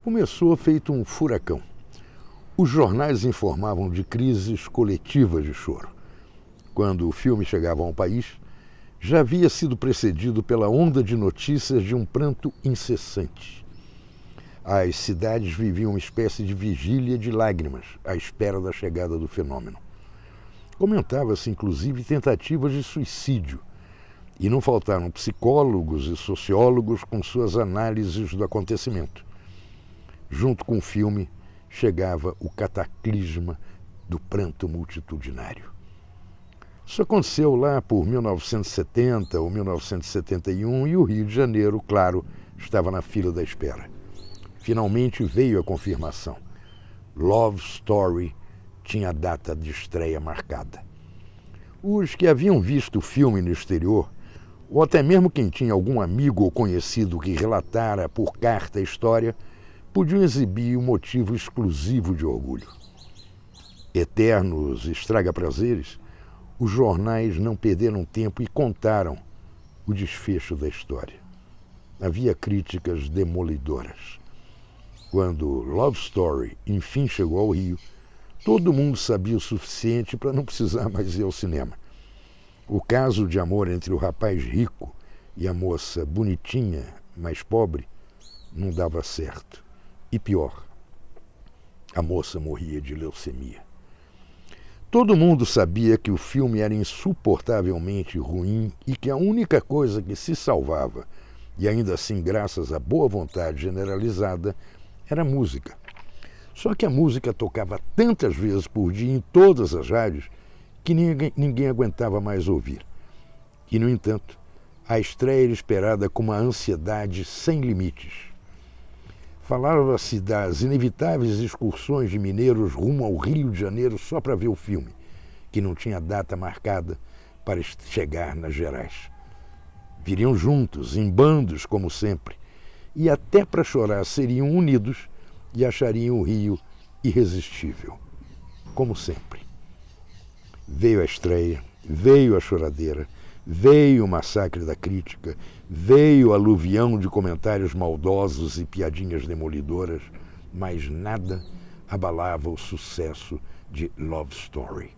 começou feito um furacão. Os jornais informavam de crises coletivas de choro. Quando o filme chegava ao país, já havia sido precedido pela onda de notícias de um pranto incessante. As cidades viviam uma espécie de vigília de lágrimas à espera da chegada do fenômeno. Comentava-se, inclusive, tentativas de suicídio, e não faltaram psicólogos e sociólogos com suas análises do acontecimento. Junto com o filme, chegava o cataclisma do pranto multitudinário. Isso aconteceu lá por 1970 ou 1971 e o Rio de Janeiro, claro, estava na fila da espera. Finalmente veio a confirmação. Love Story tinha a data de estreia marcada. Os que haviam visto o filme no exterior, ou até mesmo quem tinha algum amigo ou conhecido que relatara por carta a história, podiam exibir um motivo exclusivo de orgulho. Eternos estraga-prazeres, os jornais não perderam tempo e contaram o desfecho da história. Havia críticas demolidoras. Quando Love Story enfim chegou ao Rio, todo mundo sabia o suficiente para não precisar mais ir ao cinema. O caso de amor entre o rapaz rico e a moça bonitinha, mas pobre, não dava certo. E pior, a moça morria de leucemia. Todo mundo sabia que o filme era insuportavelmente ruim e que a única coisa que se salvava, e ainda assim graças à boa vontade generalizada, era a música. Só que a música tocava tantas vezes por dia em todas as rádios que ninguém aguentava mais ouvir. E, no entanto, a estreia era esperada com uma ansiedade sem limites. Falava-se das inevitáveis excursões de mineiros rumo ao Rio de Janeiro só para ver o filme, que não tinha data marcada para chegar nas Gerais. Viriam juntos, em bandos, como sempre, e até para chorar seriam unidos e achariam o Rio irresistível, como sempre. Veio a estreia, veio a choradeira, veio o massacre da crítica, veio o aluvião de comentários maldosos e piadinhas demolidoras, mas nada abalava o sucesso de Love Story.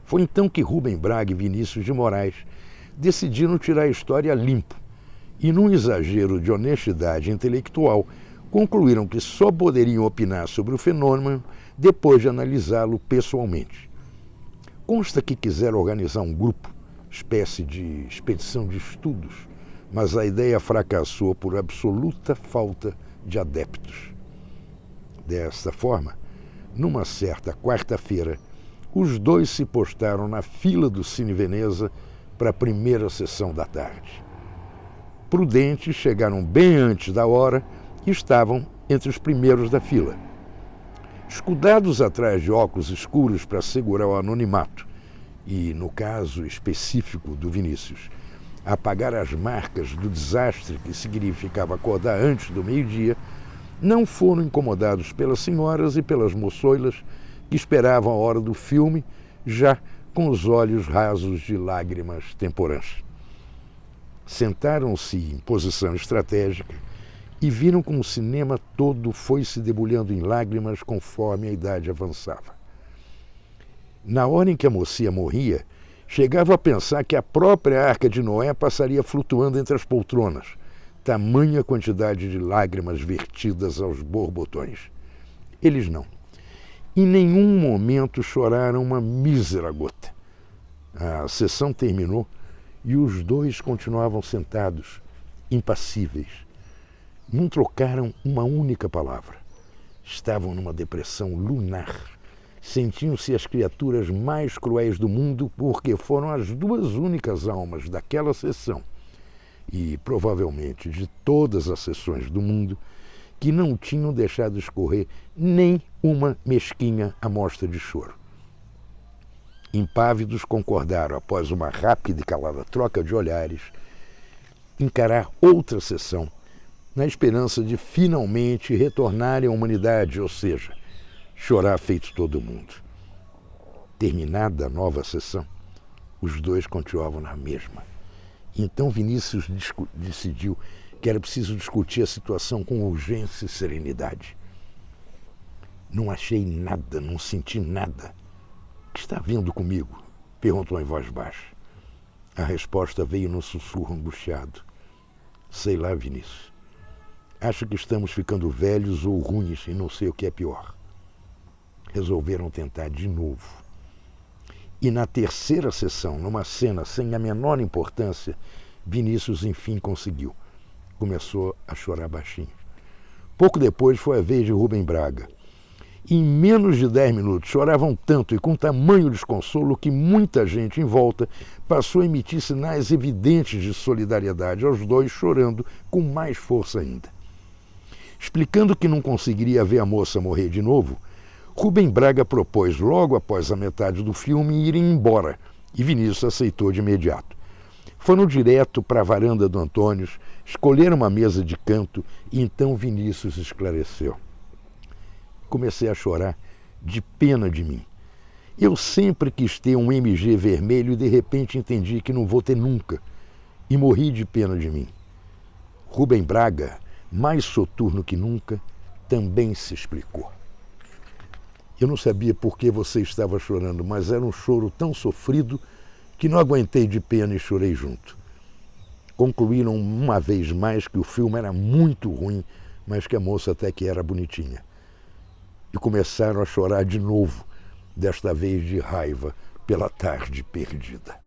Foi então que Rubem Braga e Vinícius de Moraes decidiram tirar a história limpo e, num exagero de honestidade intelectual, concluíram que só poderiam opinar sobre o fenômeno depois de analisá-lo pessoalmente. Consta que quiseram organizar um grupo, espécie de expedição de estudos, mas a ideia fracassou por absoluta falta de adeptos. Desta forma, numa certa quarta-feira, os dois se postaram na fila do Cine Veneza para a primeira sessão da tarde. Prudentes, chegaram bem antes da hora e estavam entre os primeiros da fila. Escudados atrás de óculos escuros para segurar o anonimato, e, no caso específico do Vinícius, apagar as marcas do desastre que significava acordar antes do meio-dia, não foram incomodados pelas senhoras e pelas moçoilas que esperavam a hora do filme, já com os olhos rasos de lágrimas temporãs. Sentaram-se em posição estratégica e viram como o cinema todo foi se debulhando em lágrimas conforme a idade avançava. Na hora em que a mocinha morria, chegava a pensar que a própria Arca de Noé passaria flutuando entre as poltronas, tamanha quantidade de lágrimas vertidas aos borbotões. Eles não. Em nenhum momento choraram uma mísera gota. A sessão terminou e os dois continuavam sentados, impassíveis. Não trocaram uma única palavra. Estavam numa depressão lunar. Sentiam-se as criaturas mais cruéis do mundo porque foram as duas únicas almas daquela sessão e, provavelmente, de todas as sessões do mundo que não tinham deixado escorrer nem uma mesquinha amostra de choro. Impávidos concordaram, após uma rápida e calada troca de olhares, encarar outra sessão na esperança de finalmente retornarem à humanidade, ou seja, chorar feito todo mundo. Terminada a nova sessão, os dois continuavam na mesma. Então Vinícius decidiu que era preciso discutir a situação com urgência e serenidade. Não achei nada, não senti nada. O que está vindo comigo? Perguntou em voz baixa. A resposta veio num sussurro angustiado. Sei lá, Vinícius. Acho que estamos ficando velhos ou ruins e não sei o que é pior. Resolveram tentar de novo. E na terceira sessão, numa cena sem a menor importância, Vinícius enfim conseguiu. Começou a chorar baixinho. Pouco depois foi a vez de Rubem Braga. Em menos de 10 minutos choravam tanto e com tamanho desconsolo que muita gente em volta passou a emitir sinais evidentes de solidariedade aos dois, chorando com mais força ainda. Explicando que não conseguiria ver a moça morrer de novo, Rubem Braga propôs logo após a metade do filme irem embora e Vinícius aceitou de imediato. Foram direto para a varanda do Antônios, escolheram uma mesa de canto e então Vinícius esclareceu. Comecei a chorar de pena de mim. Eu sempre quis ter um MG vermelho e de repente entendi que não vou ter nunca. E morri de pena de mim. Rubem Braga, mais soturno que nunca, também se explicou. Eu não sabia por que você estava chorando, mas era um choro tão sofrido que não aguentei de pena e chorei junto. Concluíram uma vez mais que o filme era muito ruim, mas que a moça até que era bonitinha. E começaram a chorar de novo, desta vez de raiva pela tarde perdida.